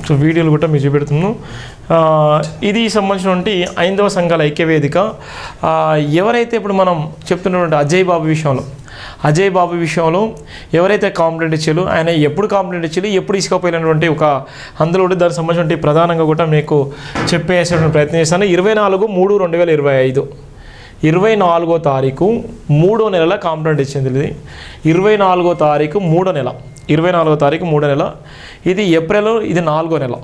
So వీడియోలు కూడా మీకు చూపెడుతున్నాను. ఇది సంబంధించినటువంటి ఐందవ సంఘాల ఐక్యవేదిక. ఎవరైతే ఇప్పుడు మనం చెప్తున్నటువంటి అజయ్ బాబు విషయంలో ఎవరైతే కంప్లైంట్ ఇచ్చారో ఆయన ఎప్పుడు కంప్లైంట్ ఇచ్చారు, ఎప్పుడు ఇసుకపోయినటువంటి ఒక అందులో దానికి సంబంధించిన ప్రధానంగా కూడా మీకు చెప్పేసేటువంటి ప్రయత్నం చేస్తాను. 24/3/2025 24వ తారీఖు 3వ నెల కంప్లైంట్ ఇచ్చింది. ఇది 24వ తారీఖు 3వ నెల, 24వ తారీఖు 3వ నెల. ఇది ఏప్రిల్, ఇది 4వ నెల.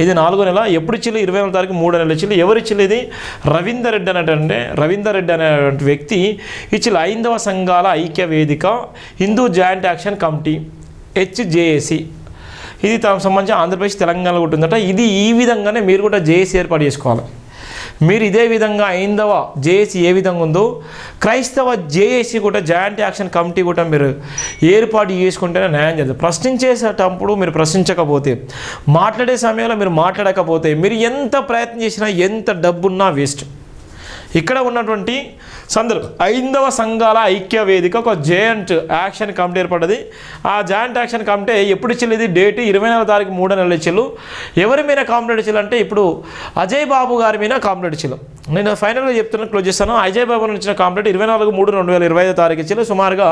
ఇది 4వ నెల. ఎప్పుడు ఇచ్చింది? 24వ తారీఖు 3వ నెల ఇచ్చింది. ఎవరు ఇచ్చింది? ఇది రవీందర్ రెడ్డి అనేటువంటి వ్యక్తి ఇచ్చిన ఐందవ సంఘాల ఐక్య వేదిక Hindu joint action committee HJAC. ఇది తనకు సంబంధించి ఆంధ్రప్రదేశ్ తెలంగాణలో ఉంటుందట. ఇది ఈ విధంగానే మీరు కూడా జేఏసీ ఏర్పాటు చేసుకోవాలి. మీరు ఇదే విధంగా ఐందవ జేఏసీ ఏ విధంగా ఉందో క్రైస్తవ జేఏసీ కూడా జాయింట్ యాక్షన్ కమిటీ కూడా మీరు ఏర్పాటు చేసుకుంటేనే న్యాయం చేస్తారు. ప్రశ్నించేటప్పుడు మీరు ప్రశ్నించకపోతే, మాట్లాడే సమయంలో మీరు మాట్లాడకపోతే, మీరు ఎంత ప్రయత్నం చేసినా ఎంత డబ్బున్నా వేస్ట్. ఇక్కడ ఉన్నటువంటి సందర్భం ఐందవ సంఘాల ఐక్య వేదిక ఒక జాయింట్ యాక్షన్ కమిటీ ఏర్పడ్డది. ఆ జాయింట్ యాక్షన్ కమిటీ ఎప్పుడు ఇచ్చేది? డేట్ 24వ తారీఖు 3వ నెల ఇచ్చారు. ఎవరి మీద కంప్లైంట్ ఇచ్చారంటే ఇప్పుడు అజయ్ బాబు గారి మీద కంప్లైంట్ ఇచ్చారు. నేను ఫైనల్గా చెప్తున్నా, క్లోజ్ చేస్తాను. అజయ్ బాబు ఇచ్చిన కంప్లైంట్ 24/3/2025 తారీఖు ఇచ్చారు. సుమారుగా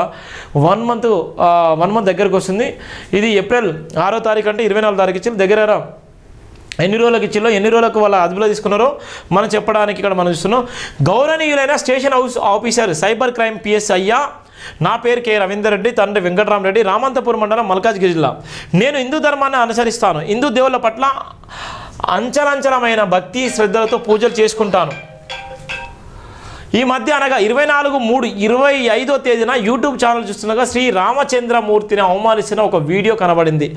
1 మంత్ దగ్గరకు వస్తుంది. ఇది ఏప్రిల్ 6వ తారీఖు అంటే 24వ తారీఖు ఇచ్చారు. దగ్గర ఎన్ని రోజులకు ఇచ్చిలో, ఎన్ని రోజులకు వాళ్ళ అదుపులో తీసుకున్నారో మనం చెప్పడానికి ఇక్కడ మనం చూస్తున్నాం. గౌరవనీయులైన station house officer cyber crime PSI నా పేరు K. రవీందర్ రెడ్డి, తండ్రి వెంకటరామరెడ్డి, రామంతపూర్ మండలం మల్కాజ్గిరి జిల్లా. నేను హిందూ ధర్మాన్ని అనుసరిస్తాను. హిందూ దేవుళ్ళ పట్ల అంచలంచలమైన భక్తి శ్రద్ధలతో పూజలు చేసుకుంటాను. ఈ మధ్య అనగా 24/3/25వ తేదీన యూట్యూబ్ ఛానల్ చూస్తుండగా శ్రీ రామచంద్రమూర్తిని అవమానిస్తున్న ఒక వీడియో కనబడింది.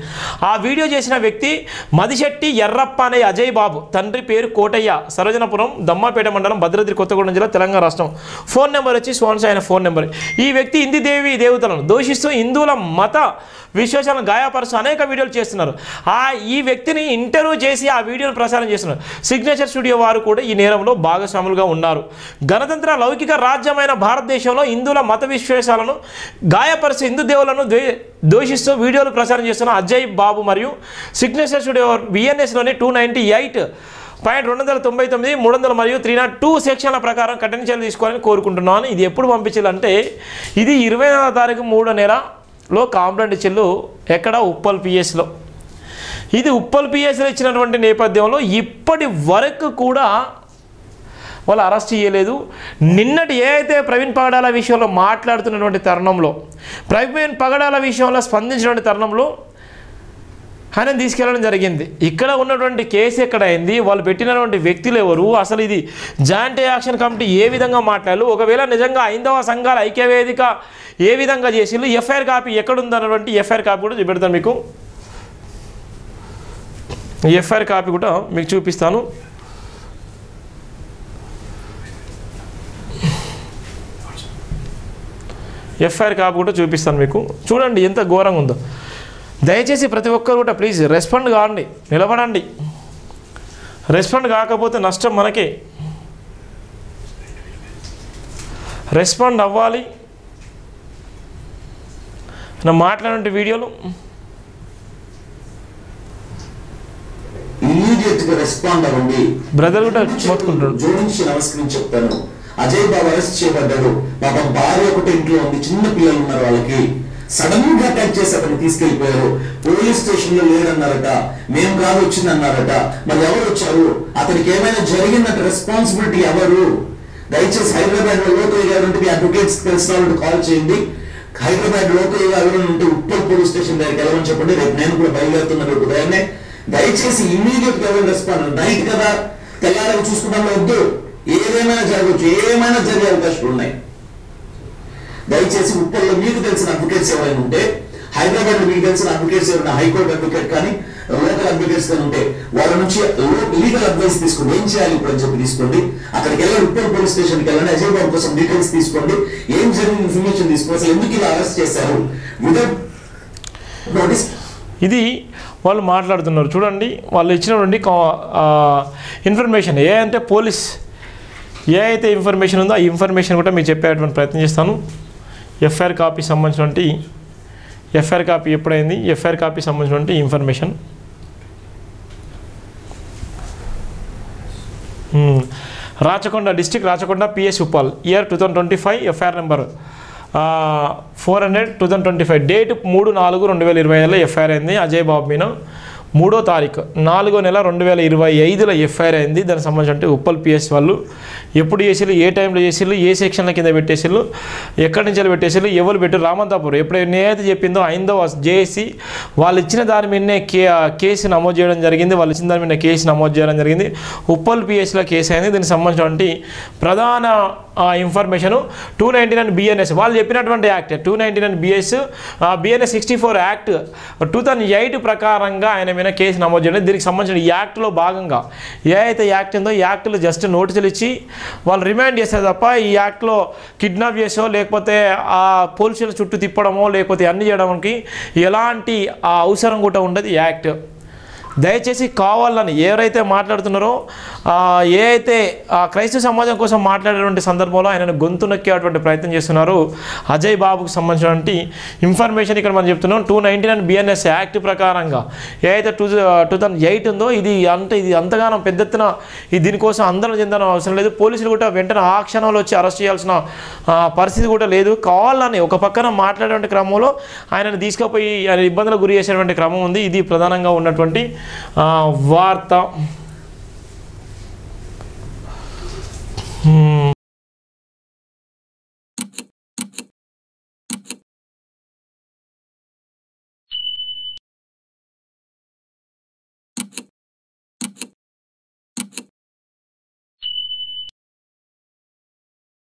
ఆ వీడియో చేసిన వ్యక్తి మదిశెట్టి ఎర్రప్ప అనే అజయ్ బాబు, తండ్రి పేరు కోటయ్య, సరోజనపురం, దమ్మాపేట మండలం, భద్రాద్రి కొత్తగూడెం జిల్లా, తెలంగాణ రాష్ట్రం. ఫోన్ నెంబర్ వచ్చి ఆయన ఫోన్ నెంబర్. ఈ వ్యక్తి హిందీ దేవతలను దూషిస్తూ హిందువుల మత విశ్వాసాలను గాయపరుస్తూ అనేక వీడియోలు చేస్తున్నారు. ఈ వ్యక్తిని ఇంటర్వ్యూ చేసి ఆ వీడియోను ప్రసారం చేస్తున్నారు. సిగ్నేచర్ స్టూడియో వారు కూడా ఈ నేరంలో భాగస్వాములుగా ఉన్నారు. గణతంత్ర లౌకిక రాజ్యమైన భారతదేశంలో హిందువుల మత విశ్వాసాలను గాయపరుస్తూ హిందూ దేవులను దూషిస్తూ వీడియోలు ప్రసారం చేస్తున్న అజయ్ బాబు మరియు సిగ్నేచర్ స్టూడియో BNSలోని 298.299, 300 మరియు 302 సెక్షన్ల ప్రకారం కఠిన చర్యలు తీసుకోవాలని కోరుకుంటున్నాను. ఇది ఎప్పుడు పంపించాలంటే ఇది 24వ తారీఖు 3వ నెలలో కంప్లైంట్ ఇచ్చిళ్ళు. ఎక్కడ? ఉప్పల్ PSలో. ఇది ఉప్పల్ PSలో ఇచ్చినటువంటి నేపథ్యంలో ఇప్పటి వరకు కూడా వాళ్ళు అరెస్ట్ చేయలేదు. నిన్నటి ఏదైతే ప్రవీణ్ పగడాల విషయంలో మాట్లాడుతున్నటువంటి తరుణంలో, ప్రవీణ్ పగడాల విషయంలో స్పందించినటువంటి తరుణంలో ఆయన తీసుకెళ్ళడం జరిగింది. ఇక్కడ ఉన్నటువంటి కేసు ఎక్కడ అయింది, వాళ్ళు పెట్టినటువంటి వ్యక్తులు ఎవరు, అసలు ఇది జాయింట్ యాక్షన్ కమిటీ ఏ విధంగా మాట్లాడారు, ఒకవేళ నిజంగా ఐందవ సంఘాల ఐక్యవేదిక ఏ విధంగా చేసిండ్రు, FIR కాపీ ఎక్కడుందన్నటువంటి FIR కాపీ కూడా చూపెడతాను మీకు. FIR కాపీ కూడా మీకు చూపిస్తాను. FIR కాపీ కూడా చూపిస్తాను మీకు. చూడండి ఎంత ఘోరంగా ఉందో. దయచేసి ప్రతి ఒక్కరు కూడా ప్లీజ్ రెస్పాండ్ కావండి, నిలబడండి. రెస్పాండ్ కాకపోతే నష్టం మనకే. రెస్పాండ్ అవ్వాలి. నా మాట్లాడే వీడియోలు ఇమ్మీడియట్గా రెస్పాండ్ అవ్వండి. బ్రదర్ కూడా మొత్తుకుంటాడు. జోడించి నమస్కరించి చెప్తాను. అజయ్ బాబు అరెస్ట్ చేయబడ్డాడు. పాపం భార్య ఒకటి ఇంట్లో ఉంది, చిన్న పిల్లలు ఉన్నారు, వాళ్ళకి సడన్ గా అటాక్ చేసి అతన్ని తీసుకెళ్లిపోయారు. పోలీస్ స్టేషన్ లో లేదన్నారట, మేము కాదు వచ్చిందన్నారట. మరి ఎవరు వచ్చారు, అతనికి ఏమైనా జరిగిందంటే రెస్పాన్సిబిలిటీ ఎవరు? దయచేసి హైదరాబాద్ లో లోకల్ గారు ఉంటే మీ అడ్వకేట్స్ తెలిసిన వాళ్ళకి కాల్ చేయండి. హైదరాబాద్ లోకల్ గా ఎవరైనా ఉంటే ఉప్పల్ పోలీస్ స్టేషన్ దగ్గరికి వెళ్ళమని చెప్పండి. రేపు నేను కూడా బయలుదేరుతున్నాను ఉదయాన్నే. దయచేసి ఇమ్మీడియట్ గా ఎవరు రెస్పాండ్. నైట్ కదా, తెల్లారని చూసుకుంటాం వద్దు. ఏదేమైనా జరగవచ్చు, ఏమైనా జరిగే అవకాశాలు ఉన్నాయి. దయచేసి ఉప్పల్లో మీకు తెలిసిన అడ్వకేట్స్ ఎవరైనా ఉంటే, హైదరాబాద్ లో మీకు తెలిసిన అడ్వకేట్స్ ఎవరైనా, హైకోర్టు అడ్వకేట్ కానీ లోకల్ అడ్వకేట్స్ కానీ ఉంటే వాళ్ళ నుంచి లీగల్ అడ్వైస్ తీసుకోండి. ఏం చేయాలి ఇప్పుడు అని చెప్పి తీసుకోండి. అక్కడికి వెళ్ళండి, ఉప్పల్ పోలీస్ స్టేషన్కి వెళ్ళండి. అజయ్ బాబు కోసం డీటెయిల్స్ తీసుకోండి. ఏం జరిగిన ఇన్ఫర్మేషన్ తీసుకోండి. అసలు ఎందుకు ఇలా అరెస్ట్ చేశారు వితౌట్ నోటీస్. ఇది వాళ్ళు మాట్లాడుతున్నారు. చూడండి వాళ్ళు ఇచ్చినటువంటి ఇన్ఫర్మేషన్ ఏ అంటే పోలీస్ ఏ అయితే ఇన్ఫర్మేషన్ ఉందో ఆ ఇన్ఫర్మేషన్ కూడా మీకు చెప్పేటువంటి ప్రయత్నం చేస్తాను. ఎఫ్ఐఆర్ కాపీ సంబంధించినటువంటి ఎఫ్ఐఆర్ కాపీ ఎప్పుడైంది, ఎఫ్ఐఆర్ కాపీ సంబంధించినటువంటి information. Rachakonda district, Rachakonda PS Uppal, year 2025, FIR number 400/2025, date 3/4/2025 FIR అయింది అజయ్ బాబు మీద. 3వ తారీఖు 4వ నెల 2025లో ఎఫ్ఐఆర్ అయింది. దానికి సంబంధించి ఉప్పల్ పిఎస్ వాళ్ళు ఎప్పుడు చేసిళ్ళు, ఏ టైంలో చేసిళ్ళు, ఏ సెక్షన్ల కింద పెట్టేసిళ్ళు, ఎక్కడి నుంచి పెట్టేసిళ్ళు, ఎవరు పెట్టారు, రామంతాపూర్. ఎప్పుడు నేనైతే చెప్పిందో 5వ జేఏసీ వాళ్ళు ఇచ్చిన దాని మీదనే కేసు నమోదు చేయడం జరిగింది. వాళ్ళు ఇచ్చిన దాని మీద కేసు నమోదు చేయడం జరిగింది. ఉప్పల్ పిఎస్లో కేసు అయింది. దీనికి సంబంధించినటువంటి ప్రధాన ఇన్ఫర్మేషను 299 బిఎన్ఎస్ వాళ్ళు చెప్పినటువంటి యాక్ట్ 299 బిఎన్ఎస్ 64 యాక్ట్ 2008 ప్రకారంగా ఆయన మీద కేసు నమోదు చేయడం. దీనికి సంబంధించిన యాక్ట్లో భాగంగా ఏ అయితే యాక్ట్ ఉందో ఈ యాక్ట్లో జస్ట్ నోటీసులు ఇచ్చి వాళ్ళు రిమాండ్ చేస్తారు తప్ప ఈ యాక్ట్లో కిడ్నాప్ చేసో లేకపోతే ఆ పోలీసుల చుట్టూ తిప్పడమో లేకపోతే అన్ని చేయడానికి ఎలాంటి అవసరం కూడా ఉండదు ఈ యాక్ట్. దయచేసి కావాలని ఎవరైతే మాట్లాడుతున్నారో ఏ అయితే క్రైస్తవ సమాజం కోసం మాట్లాడేటువంటి సందర్భంలో ఆయనను గొంతు నొక్కేటువంటి ప్రయత్నం చేస్తున్నారు. అజయ్ బాబుకు సంబంధించినటువంటి ఇన్ఫర్మేషన్ ఇక్కడ మనం చెప్తున్నాం. 299 బిఎన్ఎస్ యాక్ట్ ప్రకారంగా ఏదైతే 2008 ఉందో ఇది అంతగానో పెద్ద ఎత్తున దీనికోసం అందరం చెందడం అవసరం లేదు. పోలీసులు కూడా వెంటనే ఆ క్షణంలో వచ్చి అరెస్ట్ చేయాల్సిన పరిస్థితి కూడా లేదు. కావాలని ఒక పక్కన మాట్లాడేటువంటి క్రమంలో ఆయనను తీసుకుపోయి ఆయన ఇబ్బందులకు గురి చేసేటువంటి క్రమం ఉంది. ఇది ప్రధానంగా ఉన్నటువంటి వార్త.